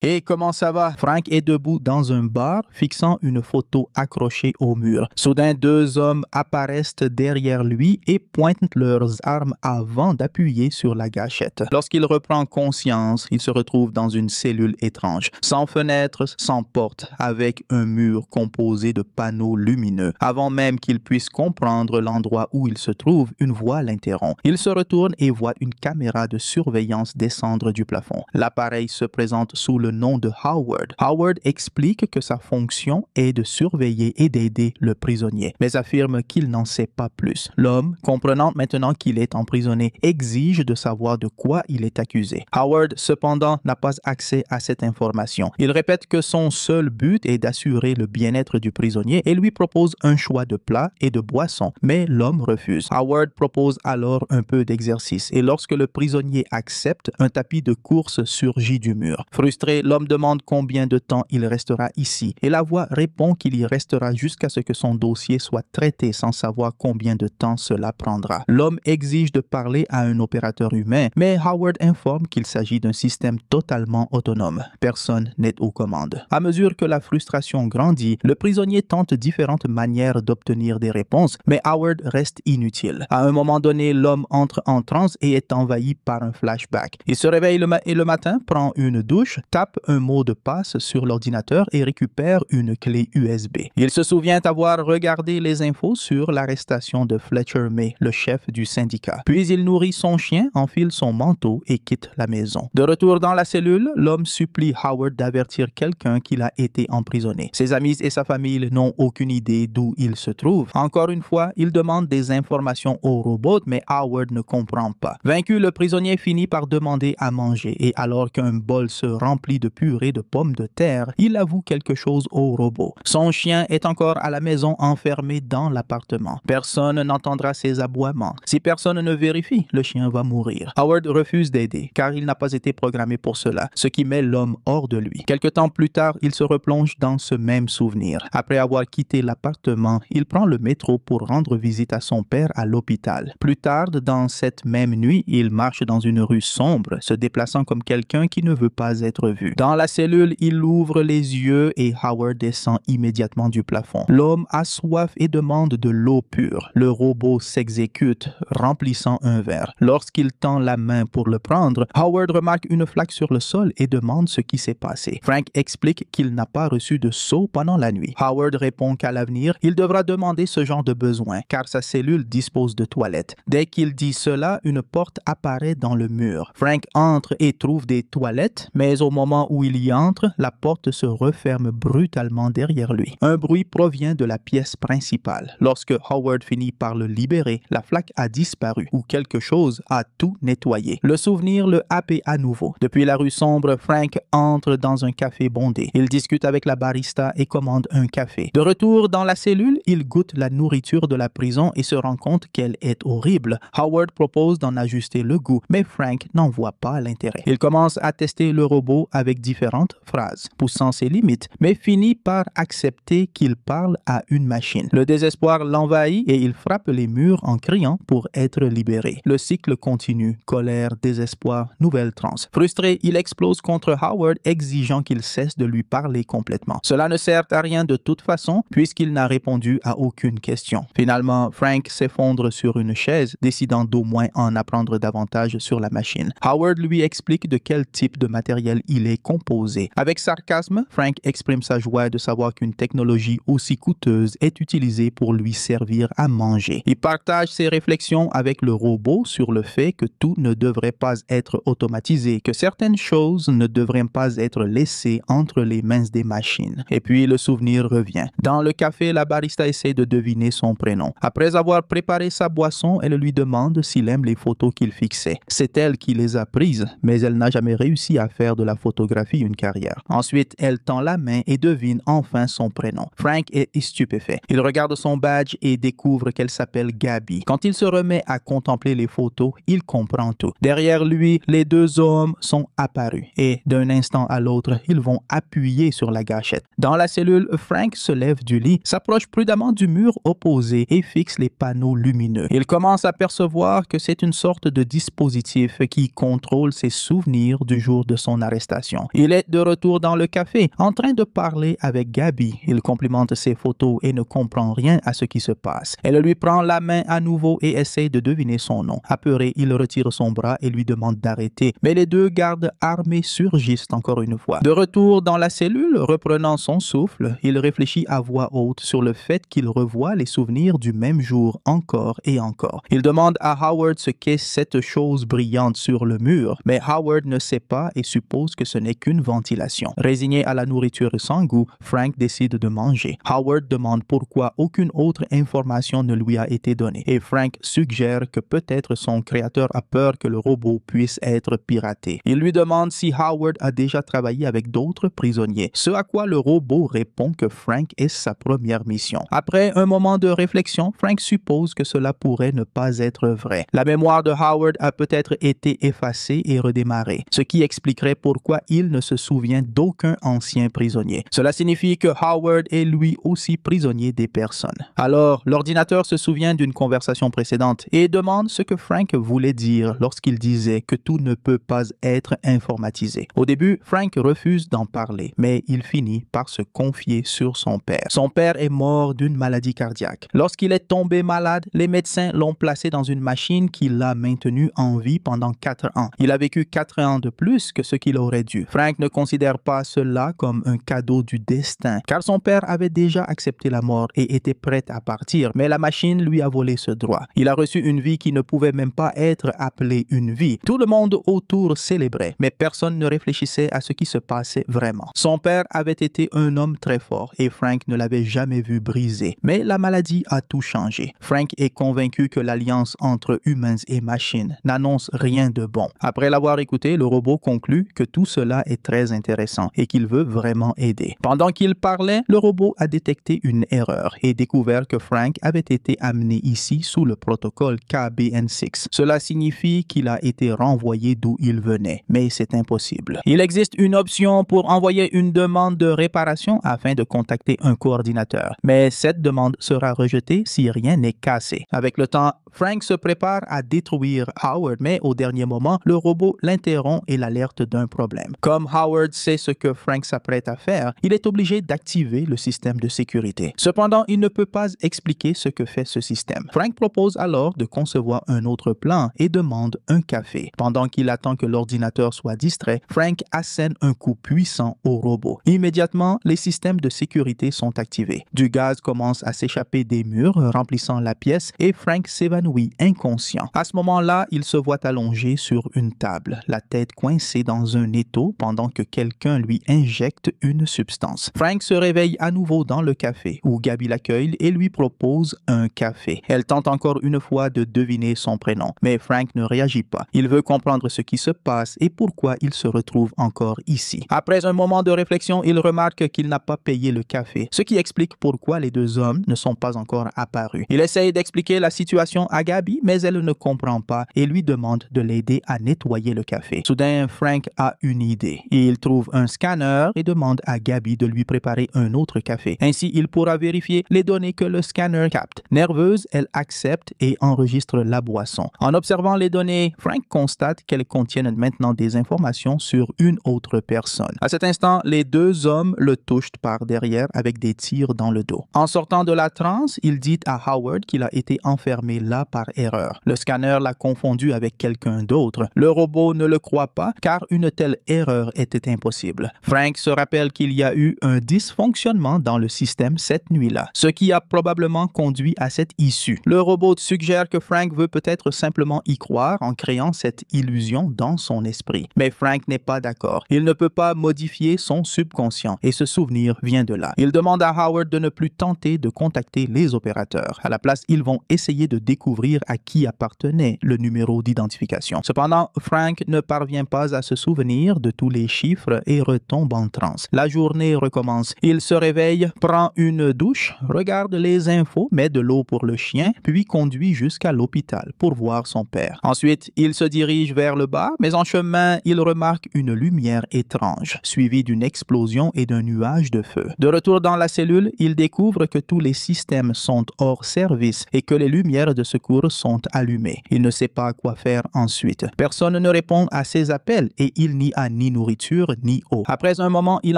Et comment ça va? Frank est debout dans un bar, fixant une photo accrochée au mur. Soudain, deux hommes apparaissent derrière lui et pointent leurs armes avant d'appuyer sur la gâchette. Lorsqu'il reprend conscience, il se retrouve dans une cellule étrange, sans fenêtre, sans porte, avec un mur composé de panneaux lumineux. Avant même qu'il puisse comprendre l'endroit où il se trouve, une voix l'interrompt. Il se retourne et voit une caméra de surveillance descendre du plafond. L'appareil se présente sous le nom de Howard. Howard explique que sa fonction est de surveiller et d'aider le prisonnier, mais affirme qu'il n'en sait pas plus. L'homme, comprenant maintenant qu'il est emprisonné, exige de savoir de quoi il est accusé. Howard, cependant, n'a pas accès à cette information. Il répète que son seul but est d'assurer le bien-être du prisonnier et lui propose un choix de plats et de boissons, mais l'homme refuse. Howard propose alors un peu d'exercice et lorsque le prisonnier accepte, un tapis de course surgit du mur. Frustré, l'homme demande combien de temps il restera ici et la voix répond qu'il y restera jusqu'à ce que son dossier soit traité sans savoir combien de temps cela prendra. L'homme exige de parler à un opérateur humain, mais Howard informe qu'il s'agit d'un système totalement autonome. Personne n'est aux commandes. À mesure que la frustration grandit, le prisonnier tente différentes manières d'obtenir des réponses, mais Howard reste inutile. À un moment donné, l'homme entre en transe et est envahi par un flashback. Il se réveille le matin, prend une douche, tape un mot de passe sur l'ordinateur et récupère une clé USB. Il se souvient avoir regardé les infos sur l'arrestation de Fletcher May, le chef du syndicat. Puis il nourrit son chien, enfile son manteau et quitte la maison. De retour dans la cellule, l'homme supplie Howard d'avertir quelqu'un qu'il a été emprisonné. Ses amis et sa famille n'ont aucune idée d'où il se trouve. Encore une fois, il demande des informations au robot, mais Howard ne comprend pas. Vaincu, le prisonnier finit par demander à manger et alors qu'un bol se remplit de purée de pommes de terre, il avoue quelque chose au robot. Son chien est encore à la maison enfermé dans l'appartement. Personne n'entendra ses aboiements. Si personne ne vérifie, le chien va mourir. Howard refuse d'aider car il n'a pas été programmé pour cela, ce qui met l'homme hors de lui. Quelque temps plus tard, il se replonge dans ce même souvenir. Après avoir quitté l'appartement, il prend le métro pour rendre visite à son père à l'hôpital. Plus tard, dans cette même nuit, il marche dans une rue sombre, se déplaçant comme quelqu'un qui ne veut pas être vu. Dans la cellule, il ouvre les yeux et Howard descend immédiatement du plafond. L'homme a soif et demande de l'eau pure. Le robot s'exécute, remplissant un verre. Lorsqu'il tend la main pour le prendre, Howard remarque une flaque sur le sol et demande ce qui s'est passé. Frank explique qu'il n'a pas reçu de seau pendant la nuit. Howard répond qu'à l'avenir, il devra demander ce genre de besoin, car sa cellule dispose de toilettes. Dès qu'il dit cela, une porte apparaît dans le mur. Frank entre et trouve des toilettes, mais au moment où il y entre, la porte se referme brutalement derrière lui. Un bruit provient de la pièce principale. Lorsque Howard finit par le libérer, la flaque a disparu, ou quelque chose a tout nettoyé. Le souvenir le happe à nouveau. Depuis la rue sombre, Frank entre dans un café bondé. Il discute avec la barista et commande un café. De retour dans la cellule, il goûte la nourriture de la prison et se rend compte qu'elle est horrible. Howard propose d'en ajuster le goût, mais Frank n'en voit pas l'intérêt. Il commence à tester le robot avec différentes phrases, poussant ses limites, mais finit par accepter qu'il parle à une machine. Le désespoir l'envahit et il frappe les murs en criant pour être libéré. Le cycle continue. Colère, désespoir, nouvelle transe. Frustré, il explose contre Howard, exigeant qu'il cesse de lui parler complètement. Cela ne sert à rien de toute façon, puisqu'il n'a répondu à aucune question. Finalement, Frank s'effondre sur une chaise, décidant d'au moins en apprendre davantage sur la machine. Howard lui explique de quel type de matériel il est composé. Avec sarcasme, Frank exprime sa joie de savoir qu'une technologie aussi coûteuse est utilisée pour lui servir à manger. Il partage ses réflexions avec le robot sur le fait que tout ne devrait pas être automatisé, que certaines choses ne devraient pas être laissées entre les mains des machines. Et puis le souvenir revient. Dans le café, la barista essaie de deviner son prénom. Après avoir préparé sa boisson, elle lui demande s'il aime les photos qu'il fixait. C'est elle qui les a prises, mais elle n'a jamais réussi à faire de la photographie une carrière. Ensuite, elle tend la main et devine enfin son prénom. Frank est stupéfait. Il regarde son badge et découvre qu'elle s'appelle Gabby. Quand il se remet à contempler les photos, il comprend tout. Derrière lui, les deux hommes sont apparus et d'un instant à l'autre, ils vont appuyer sur la gâchette. Dans la cellule, Frank se lève du lit, s'approche prudemment du mur opposé et fixe les panneaux lumineux. Il commence à percevoir que c'est une sorte de dispositif qui contrôle ses souvenirs du jour de son arrestation. conversation. Il est de retour dans le café, en train de parler avec Gabby. Il complimente ses photos et ne comprend rien à ce qui se passe. Elle lui prend la main à nouveau et essaie de deviner son nom. Apeuré, il retire son bras et lui demande d'arrêter. Mais les deux gardes armés surgissent encore une fois. De retour dans la cellule, reprenant son souffle, il réfléchit à voix haute sur le fait qu'il revoit les souvenirs du même jour encore et encore. Il demande à Howard ce qu'est cette chose brillante sur le mur, mais Howard ne sait pas et suppose que ce n'est qu'une ventilation. Résigné à la nourriture sans goût, Frank décide de manger. Howard demande pourquoi aucune autre information ne lui a été donnée et Frank suggère que peut-être son créateur a peur que le robot puisse être piraté. Il lui demande si Howard a déjà travaillé avec d'autres prisonniers, ce à quoi le robot répond que Frank est sa première mission. Après un moment de réflexion, Frank suppose que cela pourrait ne pas être vrai. La mémoire de Howard a peut-être été effacée et redémarrée, ce qui expliquerait pourquoi il ne se souvient d'aucun ancien prisonnier. Cela signifie que Howard est lui aussi prisonnier des personnes. Alors, l'ordinateur se souvient d'une conversation précédente et demande ce que Frank voulait dire lorsqu'il disait que tout ne peut pas être informatisé. Au début, Frank refuse d'en parler, mais il finit par se confier sur son père. Son père est mort d'une maladie cardiaque. Lorsqu'il est tombé malade, les médecins l'ont placé dans une machine qui l'a maintenu en vie pendant 4 ans. Il a vécu 4 ans de plus que ce qu'il aurait dû. Frank ne considère pas cela comme un cadeau du destin, car son père avait déjà accepté la mort et était prêt à partir, mais la machine lui a volé ce droit. Il a reçu une vie qui ne pouvait même pas être appelée une vie. Tout le monde autour célébrait, mais personne ne réfléchissait à ce qui se passait vraiment. Son père avait été un homme très fort et Frank ne l'avait jamais vu briser, mais la maladie a tout changé. Frank est convaincu que l'alliance entre humains et machines n'annonce rien de bon. Après l'avoir écouté, le robot conclut que tout cela est très intéressant et qu'il veut vraiment aider. Pendant qu'il parlait, le robot a détecté une erreur et découvert que Frank avait été amené ici sous le protocole KBN6. Cela signifie qu'il a été renvoyé d'où il venait, mais c'est impossible. Il existe une option pour envoyer une demande de réparation afin de contacter un coordinateur, mais cette demande sera rejetée si rien n'est cassé. Avec le temps, Frank se prépare à détruire Howard, mais au dernier moment, le robot l'interrompt et l'alerte d'un problème. Comme Howard sait ce que Frank s'apprête à faire, il est obligé d'activer le système de sécurité. Cependant, il ne peut pas expliquer ce que fait ce système. Frank propose alors de concevoir un autre plan et demande un café. Pendant qu'il attend que l'ordinateur soit distrait, Frank assène un coup puissant au robot. Immédiatement, les systèmes de sécurité sont activés. Du gaz commence à s'échapper des murs, remplissant la pièce, et Frank s'évanouit inconscient. À ce moment-là, il se voit allongé sur une table, la tête coincée dans un étau pendant que quelqu'un lui injecte une substance. Frank se réveille à nouveau dans le café, où Gabby l'accueille et lui propose un café. Elle tente encore une fois de deviner son prénom, mais Frank ne réagit pas. Il veut comprendre ce qui se passe et pourquoi il se retrouve encore ici. Après un moment de réflexion, il remarque qu'il n'a pas payé le café, ce qui explique pourquoi les deux hommes ne sont pas encore apparus. Il essaye d'expliquer la situation à Gabby, mais elle ne comprend pas et lui demande de l'aider à nettoyer le café. Soudain, Frank a une idée. Il trouve un scanner et demande à Gabby de lui préparer un autre café. Ainsi, il pourra vérifier les données que le scanner capte. Nerveuse, elle accepte et enregistre la boisson. En observant les données, Frank constate qu'elles contiennent maintenant des informations sur une autre personne. À cet instant, les deux hommes le touchent par derrière avec des tirs dans le dos. En sortant de la transe, il dit à Howard qu'il a été enfermé là par erreur. Le scanner l'a confondu avec quelqu'un d'autre. Le robot ne le croit pas car une telle erreur était impossible. Frank se rappelle qu'il y a eu un dysfonctionnement dans le système cette nuit-là, ce qui a probablement conduit à cette issue. Le robot suggère que Frank veut peut-être simplement y croire en créant cette illusion dans son esprit. Mais Frank n'est pas d'accord. Il ne peut pas modifier son subconscient et ce souvenir vient de là. Il demande à Howard de ne plus tenter de contacter les opérateurs. À la place, ils vont essayer de découvrir à qui appartenait le numéro d'identification. Cependant, Frank ne parvient pas à se souvenir de tous les chiffres et retombe en transe. La journée recommence. Il se réveille, prend une douche, regarde les infos, met de l'eau pour le chien, puis conduit jusqu'à l'hôpital pour voir son père. Ensuite, il se dirige vers le bar, mais en chemin, il remarque une lumière étrange, suivie d'une explosion et d'un nuage de feu. De retour dans la cellule, il découvre que tous les systèmes sont hors service et que les lumières de ce secours sont allumés. Il ne sait pas quoi faire ensuite. Personne ne répond à ses appels et il n'y a ni nourriture ni eau. Après un moment, il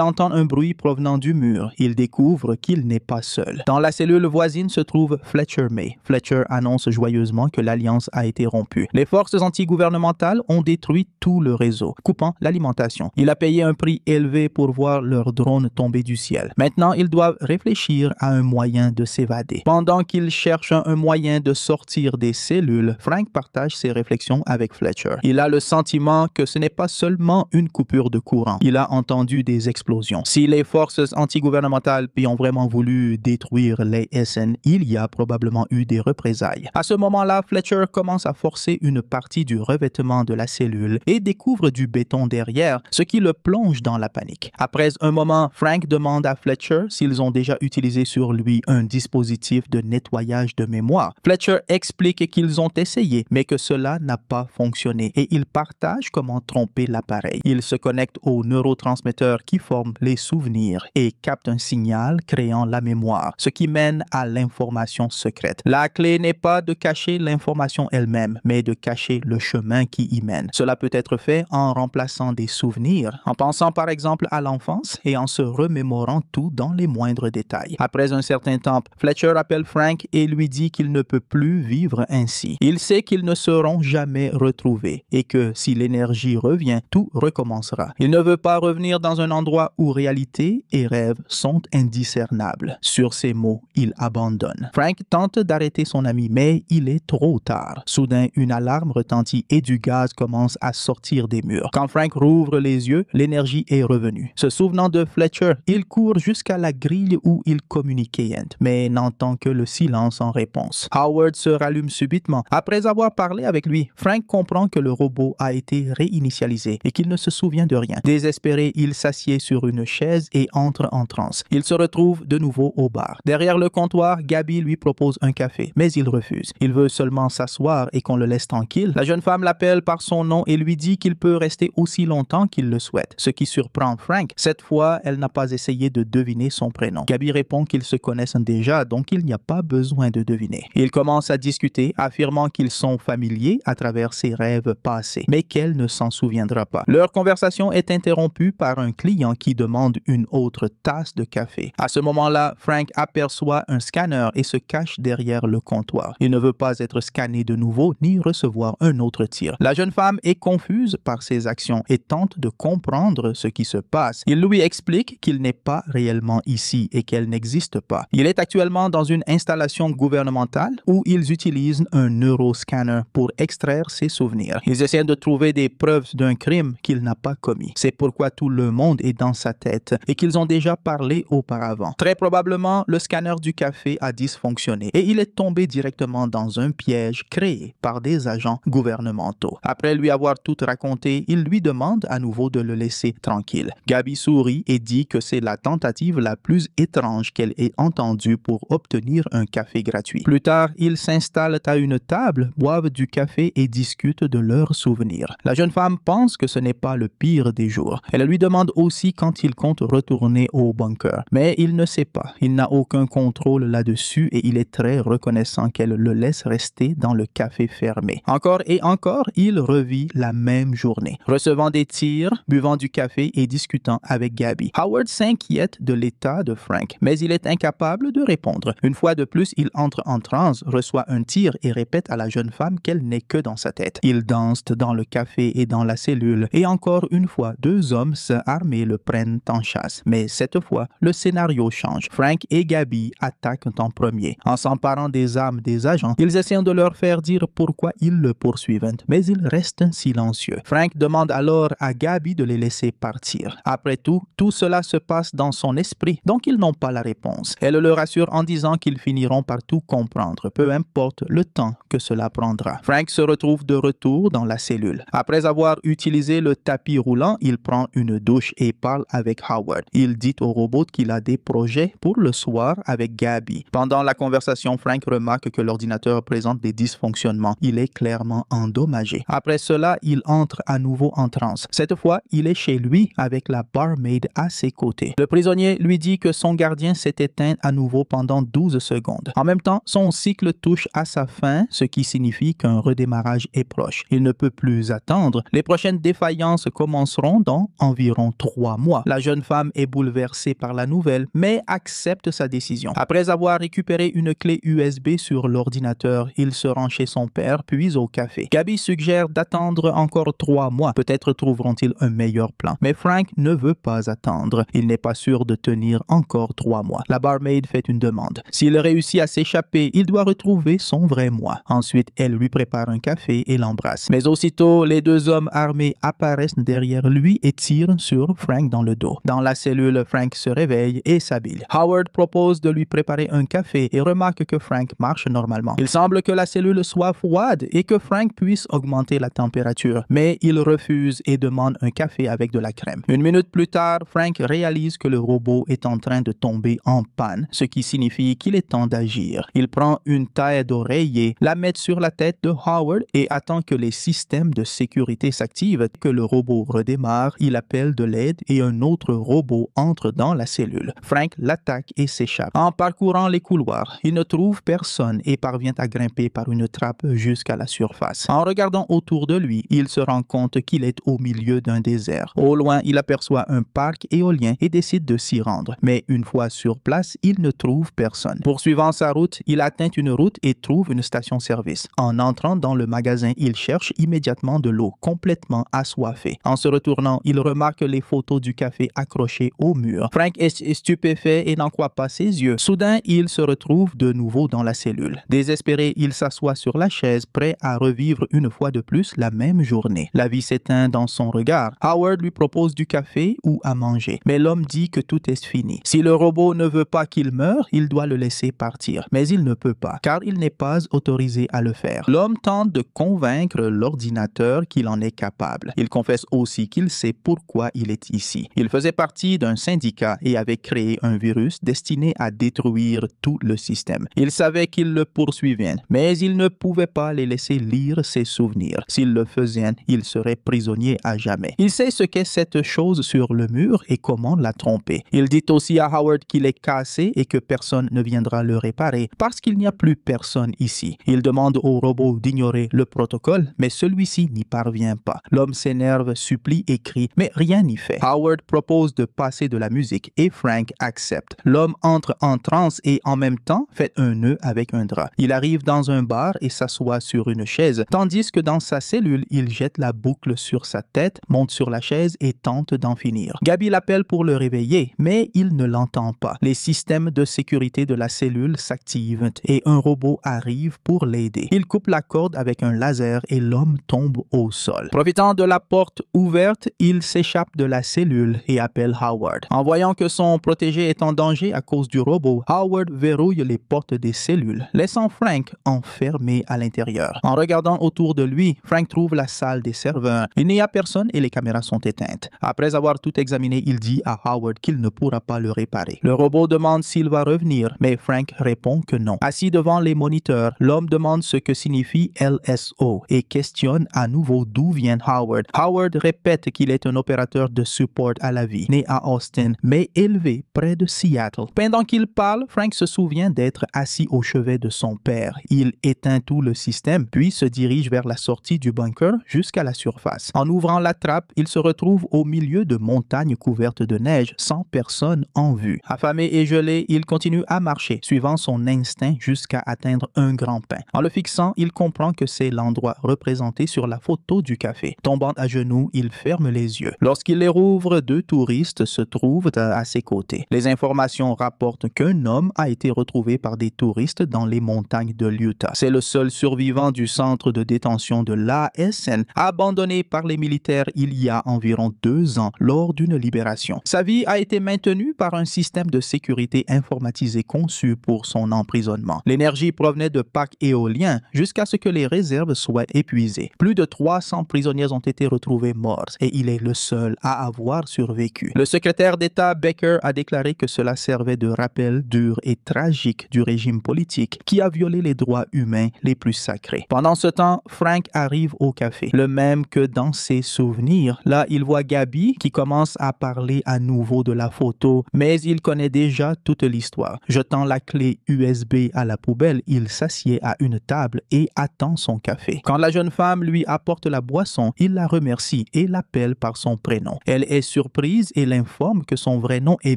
entend un bruit provenant du mur. Il découvre qu'il n'est pas seul. Dans la cellule voisine se trouve Fletcher May. Fletcher annonce joyeusement que l'alliance a été rompue. Les forces antigouvernementales ont détruit tout le réseau, coupant l'alimentation. Il a payé un prix élevé pour voir leurs drones tomber du ciel. Maintenant, ils doivent réfléchir à un moyen de s'évader. Pendant qu'ils cherchent un moyen de sortir des cellules, Frank partage ses réflexions avec Fletcher. Il a le sentiment que ce n'est pas seulement une coupure de courant. Il a entendu des explosions. Si les forces antigouvernementales ont vraiment voulu détruire les SN, il y a probablement eu des représailles. À ce moment-là, Fletcher commence à forcer une partie du revêtement de la cellule et découvre du béton derrière, ce qui le plonge dans la panique. Après un moment, Frank demande à Fletcher s'ils ont déjà utilisé sur lui un dispositif de nettoyage de mémoire. Fletcher explique qu'ils ont essayé, mais que cela n'a pas fonctionné et il partage comment tromper l'appareil. Il se connecte aux neurotransmetteurs qui forment les souvenirs et capte un signal créant la mémoire, ce qui mène à l'information secrète. La clé n'est pas de cacher l'information elle-même, mais de cacher le chemin qui y mène. Cela peut être fait en remplaçant des souvenirs, en pensant par exemple à l'enfance et en se remémorant tout dans les moindres détails. Après un certain temps, Fletcher appelle Frank et lui dit qu'il ne peut plus vivre ainsi. Il sait qu'ils ne seront jamais retrouvés et que si l'énergie revient, tout recommencera. Il ne veut pas revenir dans un endroit où réalité et rêve sont indiscernables. Sur ces mots, il abandonne. Frank tente d'arrêter son ami, mais il est trop tard. Soudain, une alarme retentit et du gaz commence à sortir des murs. Quand Frank rouvre les yeux, l'énergie est revenue. Se souvenant de Fletcher, il court jusqu'à la grille où il communiquait, mais n'entend que le silence en réponse. Howard se rallume subitement. Après avoir parlé avec lui, Frank comprend que le robot a été réinitialisé et qu'il ne se souvient de rien. Désespéré, il s'assied sur une chaise et entre en transe. Il se retrouve de nouveau au bar. Derrière le comptoir, Gabby lui propose un café, mais il refuse. Il veut seulement s'asseoir et qu'on le laisse tranquille. La jeune femme l'appelle par son nom et lui dit qu'il peut rester aussi longtemps qu'il le souhaite, ce qui surprend Frank. Cette fois, elle n'a pas essayé de deviner son prénom. Gabby répond qu'ils se connaissent déjà, donc il n'y a pas besoin de deviner. Ils commencent à discuter, affirmant qu'ils sont familiers à travers ses rêves passés, mais qu'elle ne s'en souviendra pas. Leur conversation est interrompue par un client qui demande une autre tasse de café. À ce moment-là, Frank aperçoit un scanner et se cache derrière le comptoir. Il ne veut pas être scanné de nouveau ni recevoir un autre tir. La jeune femme est confuse par ses actions et tente de comprendre ce qui se passe. Il lui explique qu'il n'est pas réellement ici et qu'elle n'existe pas. Il est actuellement dans une installation gouvernementale où ils utilisent un neuroscanner pour extraire ses souvenirs. Ils essaient de trouver des preuves d'un crime qu'il n'a pas commis. C'est pourquoi tout le monde est dans sa tête et qu'ils ont déjà parlé auparavant. Très probablement, le scanner du café a dysfonctionné et il est tombé directement dans un piège créé par des agents gouvernementaux. Après lui avoir tout raconté, il lui demande à nouveau de le laisser tranquille. Gabby sourit et dit que c'est la tentative la plus étrange qu'elle ait entendue pour obtenir un café gratuit. Plus tard, ils s'installent à une table, boivent du café et discutent de leurs souvenirs. La jeune femme pense que ce n'est pas le pire des jours. Elle lui demande aussi quand il compte retourner au bunker. Mais il ne sait pas. Il n'a aucun contrôle là-dessus et il est très reconnaissant qu'elle le laisse rester dans le café fermé. Encore et encore, il revit la même journée, recevant des tirs, buvant du café et discutant avec Gabby. Howard s'inquiète de l'état de Frank, mais il est incapable de répondre. Une fois de plus, il entre en transe, reçoit un tir et répète à la jeune femme qu'elle n'est que dans sa tête. Ils dansent dans le café et dans la cellule, et encore une fois, deux hommes armés le prennent en chasse. Mais cette fois, le scénario change. Frank et Gabby attaquent en premier. En s'emparant des armes des agents, ils essaient de leur faire dire pourquoi ils le poursuivent, mais ils restent silencieux. Frank demande alors à Gabby de les laisser partir. Après tout cela se passe dans son esprit, donc ils n'ont pas la réponse. Elle le rassure en disant qu'ils finiront par tout comprendre, peu importe le temps que cela prendra. Frank se retrouve de retour dans la cellule. Après avoir utilisé le tapis roulant, il prend une douche et parle avec Howard. Il dit au robot qu'il a des projets pour le soir avec Gabby. Pendant la conversation, Frank remarque que l'ordinateur présente des dysfonctionnements. Il est clairement endommagé. Après cela, il entre à nouveau en transe. Cette fois, il est chez lui avec la barmaid à ses côtés. Le prisonnier lui dit que son gardien s'est éteint à nouveau pendant 12 secondes. En même temps, son cycle touche à sa fin, ce qui signifie qu'un redémarrage est proche. Il ne peut plus attendre. Les prochaines défaillances commenceront dans environ 3 mois. La jeune femme est bouleversée par la nouvelle, mais accepte sa décision. Après avoir récupéré une clé USB sur l'ordinateur, il se rend chez son père, puis au café. Gabby suggère d'attendre encore 3 mois. Peut-être trouveront-ils un meilleur plan. Mais Frank ne veut pas attendre. Il n'est pas sûr de tenir encore 3 mois. La barmaid fait une demande. S'il réussit à s'échapper, il doit retrouver son vrai moi. Ensuite, elle lui prépare un café et l'embrasse. Mais aussitôt, les 2 hommes armés apparaissent derrière lui et tirent sur Frank dans le dos. Dans la cellule, Frank se réveille et s'habille. Howard propose de lui préparer un café et remarque que Frank marche normalement. Il semble que la cellule soit froide et que Frank puisse augmenter la température, mais il refuse et demande un café avec de la crème. 1 minute plus tard, Frank réalise que le robot est en train de tomber en panne, ce qui signifie qu'il est temps d'agir. Il prend une taille d'oreiller, la met sur la tête de Howard et attend que les systèmes de sécurité s'activent. Que le robot redémarre, il appelle de l'aide et un autre robot entre dans la cellule. Frank l'attaque et s'échappe. En parcourant les couloirs, il ne trouve personne et parvient à grimper par une trappe jusqu'à la surface. En regardant autour de lui, il se rend compte qu'il est au milieu d'un désert. Au loin, il aperçoit un parc éolien et décide de s'y rendre. Mais une fois sur place, il ne trouve personne. Poursuivant sa route, il atteint une route et trouve une station-service. En entrant dans le magasin, il cherche immédiatement de l'eau, complètement assoiffé. En se retournant, il remarque les photos du café accrochées au mur. Frank est stupéfait et n'en croit pas ses yeux. Soudain, il se retrouve de nouveau dans la cellule. Désespéré, il s'assoit sur la chaise, prêt à revivre une fois de plus la même journée. La vie s'éteint dans son regard. Howard lui propose du café ou à manger, mais l'homme dit que tout est fini. Si le robot ne veut pas qu'il meure, il doit le laisser partir. Mais il ne peut pas, car il n'est pas autorisé à le faire. L'homme tente de convaincre l'ordinateur qu'il en est capable. Il confesse aussi qu'il sait pourquoi il est ici. Il faisait partie d'un syndicat et avait créé un virus destiné à détruire tout le système. Il savait qu'ils le poursuivaient, mais il ne pouvait pas les laisser lire ses souvenirs. S'il le faisait, il serait prisonnier à jamais. Il sait ce qu'est cette chose sur le mur et comment la tromper. Il dit aussi à Howard qu'il est cassé et que personne ne viendra le réparer parce qu'il n'y a plus personne ici. Il demande au robot d'ignorer le protocole, mais celui-ci n'y parvient pas. L'homme s'énerve, supplie et crie, mais rien n'y fait. Howard propose de passer de la musique et Frank accepte. L'homme entre en transe et en même temps fait un nœud avec un drap. Il arrive dans un bar et s'assoit sur une chaise, tandis que dans sa cellule, il jette la boucle sur sa tête, monte sur la chaise et tente d'en finir. Gabby l'appelle pour le réveiller, mais il ne l'entend pas. Les systèmes de sécurité de la cellule s'activent et un robot arrive pour l'aider. Il coupe la corde avec un laser et l'homme tombe au sol. Profitant de la porte ouverte, il s'échappe de la cellule et appelle Howard. En voyant que son protégé est en danger à cause du robot, Howard verrouille les portes des cellules, laissant Frank enfermé à l'intérieur. En regardant autour de lui, Frank trouve la salle des serveurs. Il n'y a personne et les caméras sont éteintes. Après avoir tout examiné, il dit à Howard qu'il ne pourra pas le réparer. Le robot demande s'il va revenir, mais Frank répond que non. Assis devant les moniteurs, l'homme demande ce que signifie LSO et questionne à nouveau d'où vient Howard. Howard répète qu'il est un opérateur de support à la vie, né à Austin, mais élevé près de Seattle. Pendant qu'il parle, Frank se souvient d'être assis au chevet de son père. Il éteint tout le système, puis se dirige vers la sortie du bunker jusqu'à la surface. En ouvrant la trappe, il se retrouve au milieu de montagnes couvertes de neige, sans personne en vue. Affamé et gelé, il continue à marcher, suivant son instinct jusqu'à atteindre un grand-pain. En le fixant, il comprend que c'est l'endroit représenté sur la photo du café. Tombant à genoux, il ferme les yeux. Lorsqu'il les rouvre, 2 touristes se trouvent à ses côtés. Les informations rapportent qu'un homme a été retrouvé par des touristes dans les montagnes de l'Utah. C'est le seul survivant du centre de détention de l'ASN, abandonné par les militaires il y a environ 2 ans lors d'une libération. Sa vie a été maintenue par un système de sécurité informatisé conçu pour son emprisonnement. L'énergie provenait de parcs éoliens jusqu'à ce que les réserves soient épuisées. Plus de 300 prisonniers ont été retrouvés morts et il est le seul à avoir survécu. Le secrétaire d'État Baker a déclaré que cela servait de rappel dur et tragique du régime politique qui a violé les droits humains les plus sacrés. Pendant ce temps, Frank arrive au café, le même que dans ses souvenirs. Là, il voit Gabby qui commence à parler à nouveau de la photo, mais il connaît déjà toute l'histoire. Jetant la clé USB à la poubelle, il s'assied à une table et attend son café. Quand la jeune femme lui apporte la boisson, il la remercie et l'appelle par son prénom. Elle est surprise et l'informe que son vrai nom est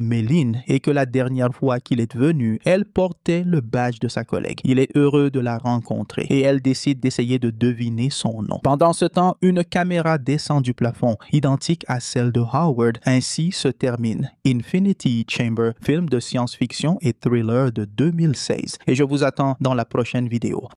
Méline et que la dernière fois qu'il est venu, elle portait le badge de sa collègue. Il est heureux de la rencontrer et elle décide d'essayer de deviner son nom. Pendant ce temps, une caméra descend du plafond, identique à celle de Howard. Ainsi se termine Infinity Chamber, film de science-fiction et thriller de 2016. Et je vous attends dans la prochaine vidéo.